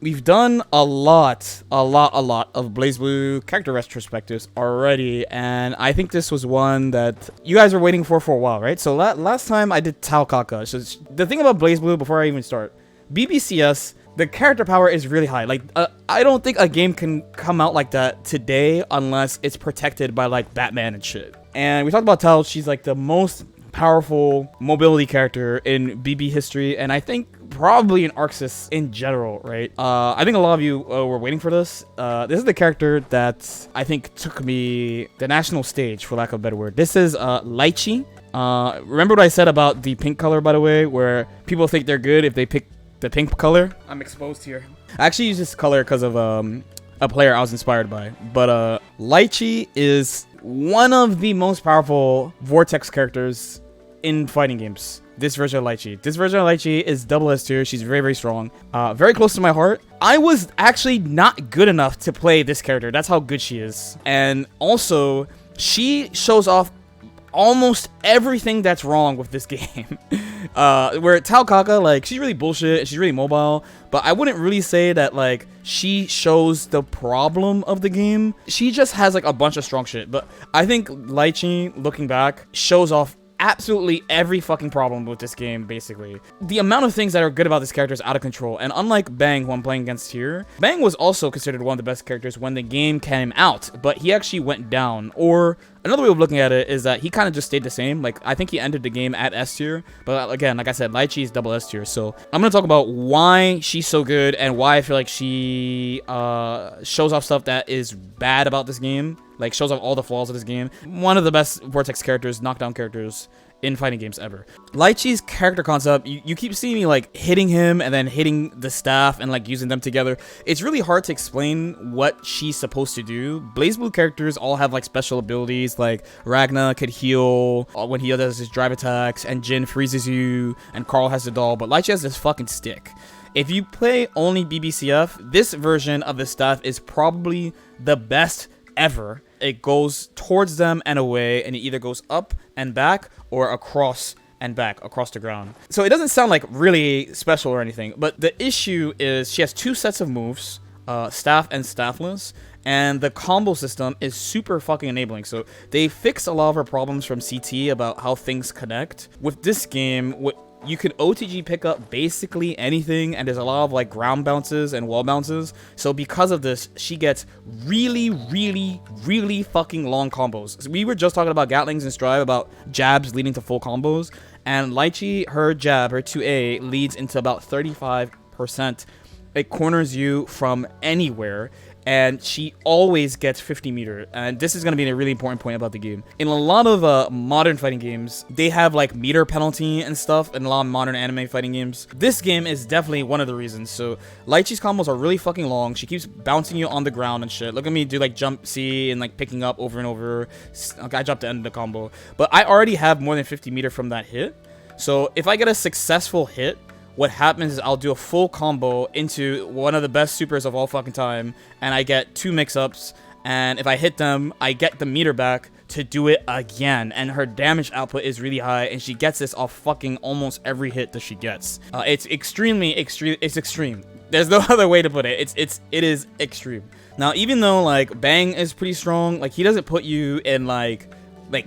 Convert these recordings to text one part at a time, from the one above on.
we've done a lot of Blazblue character retrospectives already, and I think this was one that you guys were waiting for a while, right? So last time I did Taokaka. So the thing about Blazblue, before I even start, BBCS, the character power is really high. Like, I don't think a game can come out like that today unless it's protected by, like, Batman and shit. And we talked about Tao. She's, like, the most powerful mobility character in BB history, and I think probably in Arxis in general, right? I think a lot of you were waiting for this. This is the character that I think took me the national stage, for lack of a better word. This is Litchi. Remember what I said about the pink color, by the way, where people think they're good if they pick the pink color? I'm exposed here. I actually use this color because of a player I was inspired by. But Litchi is one of the most powerful Vortex characters in fighting games. This version of Litchi. This version of Litchi is double S tier. She's very, very strong. Very close to my heart. I was actually not good enough to play this character. That's how good she is. And also, she shows off almost everything that's wrong with this game. Where Taokaka, like, she's really bullshit. She's really mobile. But I wouldn't really say that, like, she shows the problem of the game. She just has, like, a bunch of strong shit. But I think Litchi, looking back, shows off absolutely every fucking problem with this game, basically. The amount of things that are good about this character is out of control, and unlike Bang, who I'm playing against here, Bang was also considered one of the best characters when the game came out, but he actually went down. Or another way of looking at it is that he kind of just stayed the same. Like, I think he ended the game at S tier, but again, like I said, Litchi is double S tier. So I'm gonna talk about why she's so good and why I feel like she shows off stuff that is bad about this game. Like, shows off all the flaws of this game. One of the best Vortex characters, knockdown characters in fighting games ever. Litchi's character concept, you keep seeing me, like, hitting him and then hitting the staff and, like, using them together. It's really hard to explain what she's supposed to do. Blazblue characters all have, like, special abilities. Like, Ragna could heal when he does his drive attacks, and Jin freezes you, and Carl has the doll, but Litchi has this fucking stick. If you play only BBCF, this version of the staff is probably the best ever. It goes towards them and away, and it either goes up and back or across and back across the ground. So it doesn't sound like really special or anything, but the issue is she has two sets of moves, staff and staffless, and the combo system is super fucking enabling. So they fixed a lot of her problems from CT about how things connect. With this game, you can OTG pick up basically anything, and there's a lot of, like, ground bounces and wall bounces. So because of this, she gets really, really, really fucking long combos. So we were just talking about Gatlings and Strive, about jabs leading to full combos, and Litchi, her jab, her 2A, leads into about 35%. It corners you from anywhere, and she always gets 50 meter, and this is going to be a really important point about the game. In a lot of modern fighting games, they have, like, meter penalty and stuff in a lot of modern anime fighting games. This game is definitely one of the reasons. So Litchi's combos are really fucking long. She keeps bouncing you on the ground and shit. Look at me do, like, jump C and, like, picking up over and over. Okay, I dropped the end of the combo, but I already have more than 50 meter from that hit. So if I get a successful hit, what happens is I'll do a full combo into one of the best supers of all fucking time, and I get 2 mix-ups, and if I hit them, I get the meter back to do it again, and her damage output is really high, and she gets this off fucking almost every hit that she gets. It's extremely extreme. It's extreme. There's no other way to put it. It is extreme. Now, even though, like, Bang is pretty strong, like, he doesn't put you in, like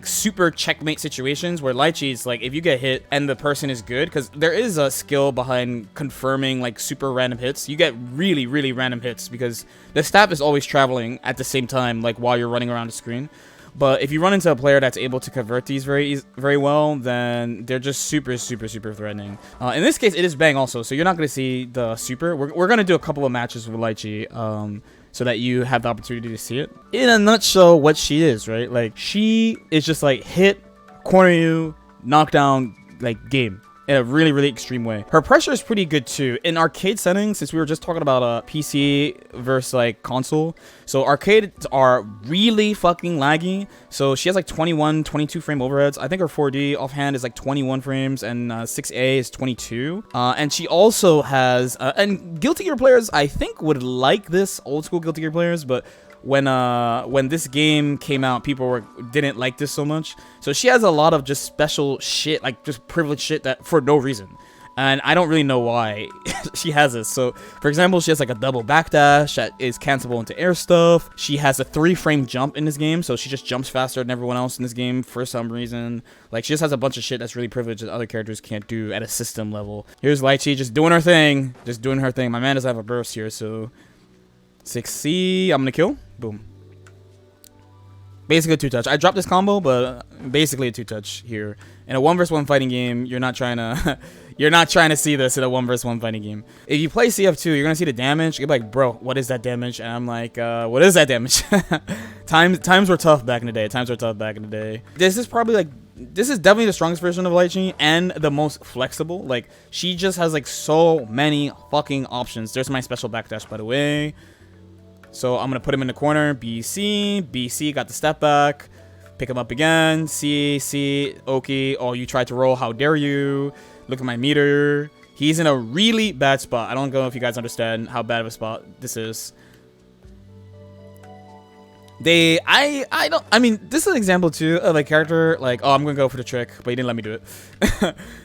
super checkmate situations where Litchi is, like, if you get hit and the person is good, because there is a skill behind confirming, like, super random hits. You get really, really random hits because the staff is always traveling at the same time, like, while you're running around the screen. But if you run into a player that's able to convert these very well, then they're just super, super, super threatening. In this case, it is Bang also, so you're not going to see the super. We're going to do a couple of matches with Litchi, so that you have the opportunity to see it. In a nutshell, what she is, right? Like, she is just, like, hit, corner you, knockdown, like, game. In a really, really extreme way. Her pressure is pretty good too. In arcade settings, since we were just talking about PC versus, like, console, so arcades are really fucking laggy. So she has, like, 21, 22 frame overheads. I think her 4D offhand is, like, 21 frames, and 6A is 22. And she also has, and Guilty Gear players, I think, would like this, old school Guilty Gear players, but when this game came out, people didn't like this so much. So she has a lot of just special shit, like, just privileged shit that for no reason. And I don't really know why she has this. So, for example, she has like a double backdash that is cancelable into air stuff. She has a 3-frame jump in this game, so she just jumps faster than everyone else in this game for some reason. Like, she just has a bunch of shit that's really privileged that other characters can't do at a system level. Here's Litchi just doing her thing. Just doing her thing. My man doesn't have a burst here, so 6C. I'm gonna kill. Boom. Basically a 2-touch. I dropped this combo, but basically a 2-touch here. In a 1v1 fighting game, you're not trying to you're not trying to see this in a 1v1 fighting game. If you play CF2, you're gonna see the damage. You're like, bro, what is that damage? And I'm like, what is that damage? Times were tough back in the day. Times were tough back in the day. This is probably like, this is definitely the strongest version of Litchi and the most flexible. Like, she just has like so many fucking options. There's my special backdash, by the way. So I'm going to put him in the corner. BC. BC got the step back. Pick him up again. C. Oki. Oh, you tried to roll. How dare you? Look at my meter. He's in a really bad spot. I don't know if you guys understand how bad of a spot this is. I mean, this is an example too of a character like, oh, I'm gonna go for the trick, but he didn't let me do it.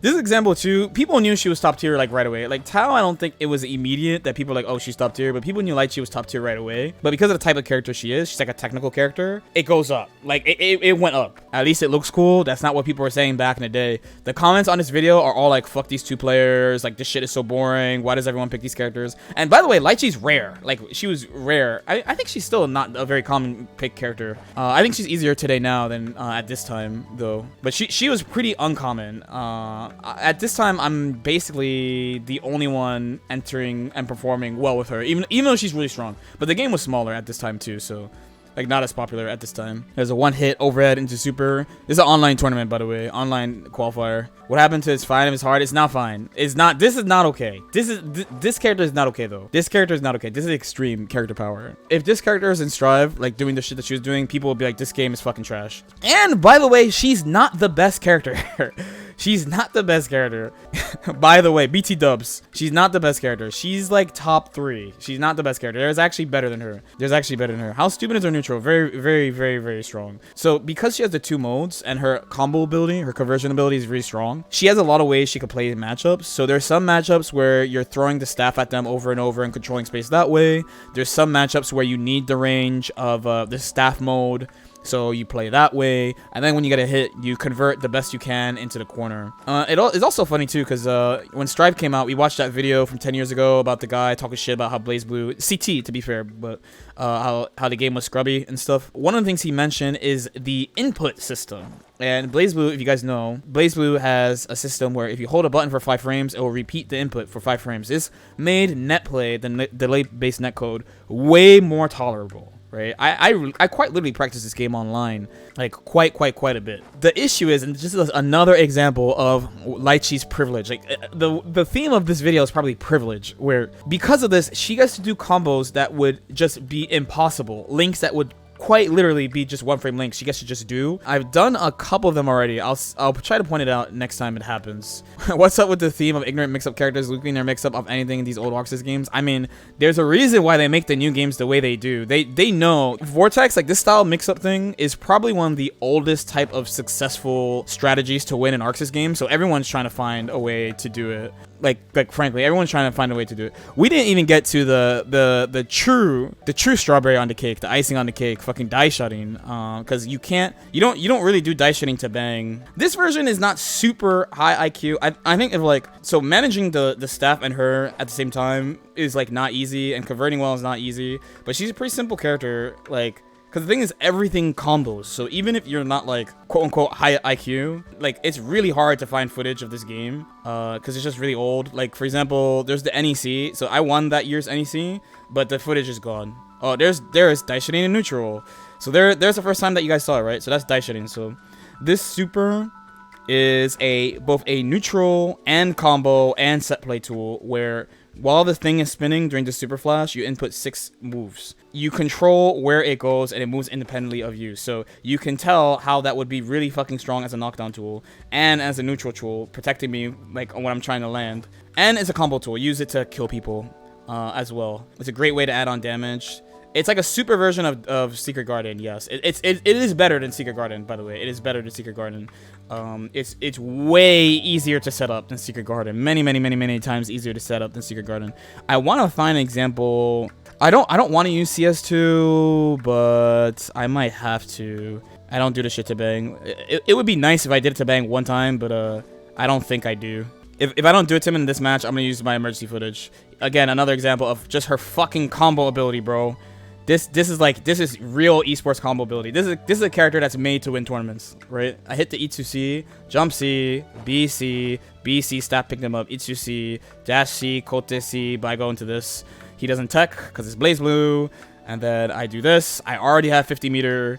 This is an example too. People knew she was top tier like right away. Like Tao, I don't think it was immediate that people were like, oh, she's top tier, but people knew Litchi was top tier right away. But because of the type of character she is, she's like a technical character. It goes up. Like it went up. At least it looks cool. That's not what people were saying back in the day. The comments on this video are all like, fuck these two players. Like, this shit is so boring. Why does everyone pick these characters? And by the way, Litchi's rare. Like, she was rare. I think she's still not a very common pick character. I think she's easier today now than at this time though, but she was pretty uncommon. At this time I'm basically the only one entering and performing well with her, even though she's really strong, but the game was smaller at this time too, so like not as popular at this time. There's a 1-hit overhead into super. This is an online tournament, by the way, online qualifier. What happened to his fine of his heart? It's not fine. It's not. This is not okay. This character is not okay though. This character is not okay. This is extreme character power. If this character is in Strive, like doing the shit that she was doing, people will be like, this game is fucking trash. And by the way, she's not the best character. She's not the best character. By the way, BT dubs. She's not the best character. She's like top 3. She's not the best character. There's actually better than her. There's actually better than her. How stupid is her neutral? Very, very, very, very strong. So because she has the 2 modes and her combo ability, her conversion ability is really strong, she has a lot of ways she could play in matchups. So there's some matchups where you're throwing the staff at them over and over and controlling space that way. There's some matchups where you need the range of the staff mode, so you play that way, and then when you get a hit, you convert the best you can into the corner. It's also funny too, because when Strive came out, we watched that video from 10 years ago about the guy talking shit about how Blazblue, CT to be fair, but how the game was scrubby and stuff. One of the things he mentioned is the input system. And Blazblue, if you guys know, Blazblue has a system where if you hold a button for 5 frames, it will repeat the input for 5 frames. This made netplay, the delay-based netcode, way more tolerable. Right, I quite literally practice this game online, like quite a bit. The issue is, and this is another example of Litchi's privilege. Like the theme of this video is probably privilege, where because of this, she gets to do combos that would just be impossible, links that would quite literally be just 1-frame links she gets to just do. I've done a couple of them already. I'll try to point it out next time it happens. What's up with the theme of ignorant mix-up characters looping their mix-up of anything in these old Roxas games? I mean, there's a reason why they make the new games the way they do. They know Vortex, like this style mix-up thing, is probably one of the oldest type of successful strategies to win an Arxis game, so everyone's trying to find a way to do it. Like frankly, everyone's trying to find a way to do it. We didn't even get to the true strawberry on the cake, the icing on the cake, fucking die shutting, because you don't really do die shutting to bang. This version is not super high IQ. I think if like, so managing the staff and her at the same time is like not easy, and converting well is not easy, but she's a pretty simple character, like, because the thing is, everything combos. So even if you're not like quote-unquote high IQ, like it's really hard to find footage of this game because it's just really old. Like for example, there's the NEC. So I won that year's NEC, but the footage is gone. Oh, there's die shooting in neutral. So there's the first time that you guys saw it, right? So that's die shooting. So this super is both a neutral and combo and set play tool where while the thing is spinning during the super flash, you input 6 moves. You control where it goes and it moves independently of you. So you can tell how that would be really fucking strong as a knockdown tool and as a neutral tool, protecting me like when I'm trying to land. And it's a combo tool. Use it to kill people as well. It's a great way to add on damage. It's like a super version of Secret Garden. Yes, it is better than Secret Garden. By the way, it is better than Secret Garden. It's way easier to set up than Secret Garden. Many times easier to set up than Secret Garden. I want to find an example. I don't want to use CS2, but I might have to. I don't do the shit to bang. It would be nice if I did it to bang one time, but I don't think I do. If I don't do it to him in this match, I'm gonna use my emergency footage. Again, another example of just her fucking combo ability, bro. This is real esports combo ability. This is a character that's made to win tournaments, right? I hit the E2C, jump C, B C, B C, stat picked him up, E2C, dash C, Kote C, but I go into this. He doesn't tech because it's Blazblue, and then I do this. I already have 50 meter.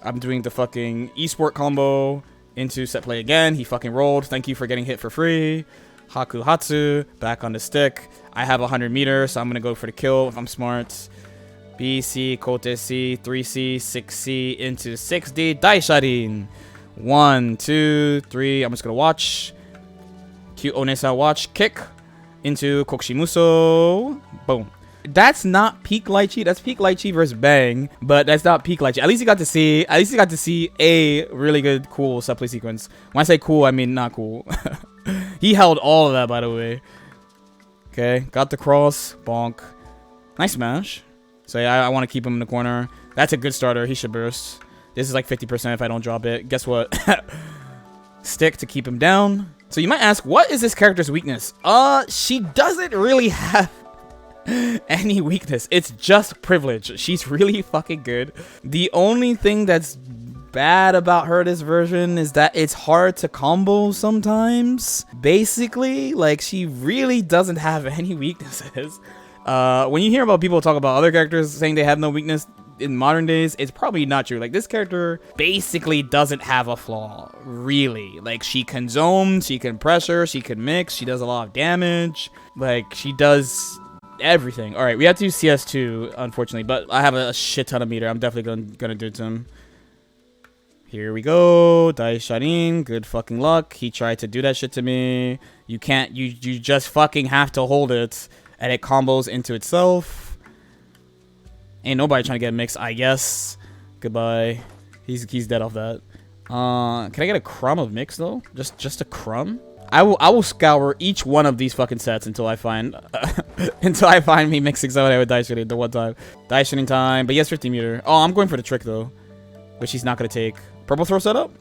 I'm doing the fucking esport combo into set play again. He fucking rolled. Thank you for getting hit for free. Haku Hatsu, back on the stick. I have 100 meters, so I'm going to go for the kill if I'm smart. B, C, Kote C, 3C, 6C, into 6D, Daisharin. 1, 2, 3, I'm just going to watch. Cute Onesa watch, kick, into Kokushimuso. Boom. That's not peak Litchi. That's peak Litchi versus Bang, but that's not peak Litchi. At least you got to see a really good, cool subplay sequence. When I say cool, I mean not cool. He held all of that, by the way. Okay, got the cross, bonk. Nice smash. So yeah, I want to keep him in the corner. That's a good starter. He should burst. This is like 50% if I don't drop it. Guess what? Stick to keep him down. So you might ask, what is this character's weakness? She doesn't really have any weakness. It's just privilege. She's really fucking good. The only thing that's bad about her this version is that it's hard to combo sometimes. Basically, like, she really doesn't have any weaknesses. When you hear about people talk about other characters saying they have no weakness in modern days, it's probably not true. Like, this character basically doesn't have a flaw, really. Like, she can zone, she can pressure, she can mix, she does a lot of damage. Like, she does everything. All right, we have to use CS2, unfortunately, but I have a shit ton of meter. I'm definitely gonna do it to him. Here we go. Daisharin, good fucking luck. He tried to do that shit to me. You can't, you just fucking have to hold it, and it combos into itself. Ain't nobody trying to get a mix, I guess. Goodbye. He's dead off that. Can I get a crumb of mix though? Just a crumb? I will scour each one of these fucking sets until I find me mixing somebody with Daisharin the one time. Daisharin time, but yes, 50 meter. Oh, I'm going for the trick though, which he's not gonna take. Purple throw setup?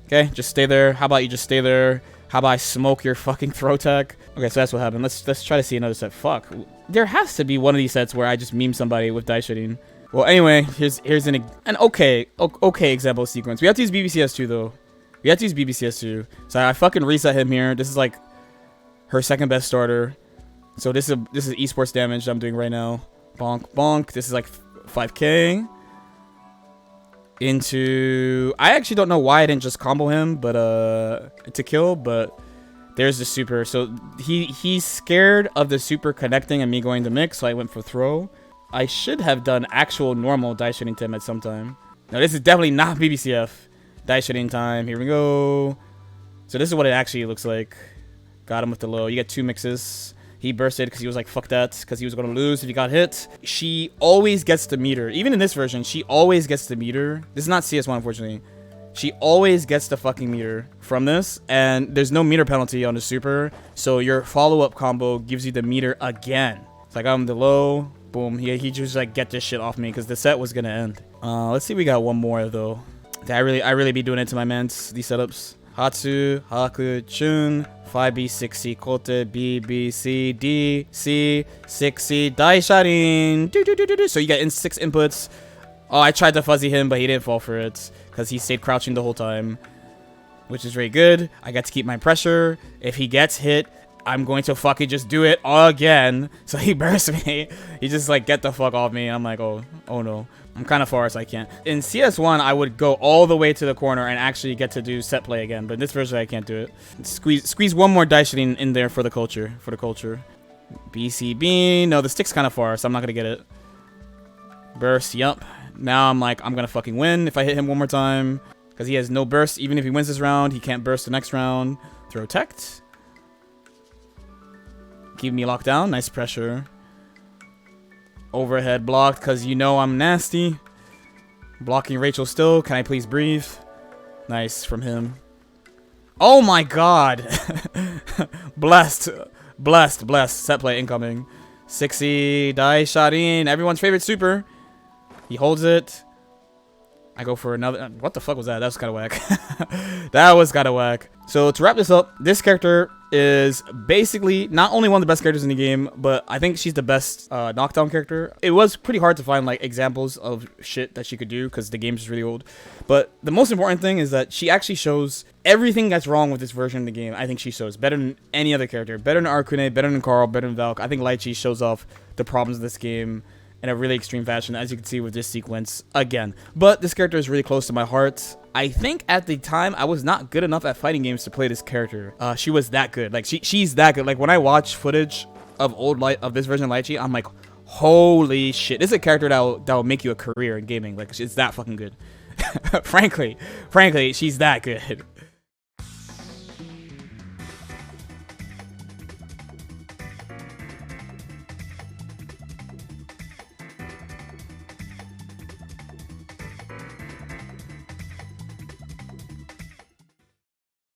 Okay, just stay there. How about you just stay there? How about I smoke your fucking throw tech? Okay, so that's what happened. Let's try to see another set. Fuck. There has to be one of these sets where I just meme somebody with Daisharin. Well, anyway, here's an okay example sequence. We have to use BBCS2 though. We have to use BBCS2. So I fucking reset him here. This is like her second best starter. So this is esports damage I'm doing right now. Bonk bonk. This is like 5k. Into, I actually don't know why I didn't just combo him, but to kill, but there's the super. So he's scared of the super connecting and me going to mix, so I went for throw. I should have done actual normal Daisharin to him at some time. Now this is definitely not BBCF. Daisharin time, here we go. So this is what it actually looks like. Got him with the low. You get 2 mixes. He bursted because he was like, fuck that, because he was going to lose if he got hit. She always gets the meter. Even in this version, she always gets the meter. This is not CS1, unfortunately. She always gets the fucking meter from this, and there's no meter penalty on the super, so your follow-up combo gives you the meter again. It's like, I'm the low. Boom. He just like, get this shit off me because the set was going to end. Let's see, we got one more, though. I really be doing it to my mans, these setups. Hatsu, Haku, Chun, 5B, 6C, Kote, B, B, C, D, C, 6C, Daisharin. So you get 6 inputs. Oh, I tried to fuzzy him, but he didn't fall for it because he stayed crouching the whole time, which is very good. I got to keep my pressure. If he gets hit, I'm going to fucking just do it again. So he bursts me. He just like, get the fuck off me. I'm like, oh no. I'm kind of far, so I can't. In CS1, I would go all the way to the corner and actually get to do set play again. But in this version, I can't do it. Squeeze one more Daisharin in there for the culture. BCB. No, the stick's kind of far, so I'm not going to get it. Burst, yup. Now I'm like, I'm going to fucking win if I hit him one more time. Because he has no burst. Even if he wins this round, he can't burst the next round. Throw tech. Keep me locked down. Nice pressure. Overhead blocked because you know I'm nasty. Blocking Rachel still. Can I please breathe? Nice from him. Oh my god. Blessed. Blessed. Set play incoming. 60. Die shot in. Everyone's favorite super. He holds it. I go for another. What the fuck was that? That was kind of whack. That was kind of whack. So to wrap this up, this character is basically not only one of the best characters in the game, but I think she's the best knockdown character. It was pretty hard to find like examples of shit that she could do because the game is really old. But the most important thing is that she actually shows everything that's wrong with this version of the game. I think she shows better than any other character. Better than Arcune, better than Carl, better than Valk. I think Litchi shows off the problems of this game in a really extreme fashion, as you can see with this sequence again. But this character is really close to my heart. I think at the time I was not good enough at fighting games to play this character. She was that good. Like she's that good. Like when I watch footage of this version of Litchi, I'm like, holy shit! This is a character that will make you a career in gaming. Like it's that fucking good. frankly, she's that good.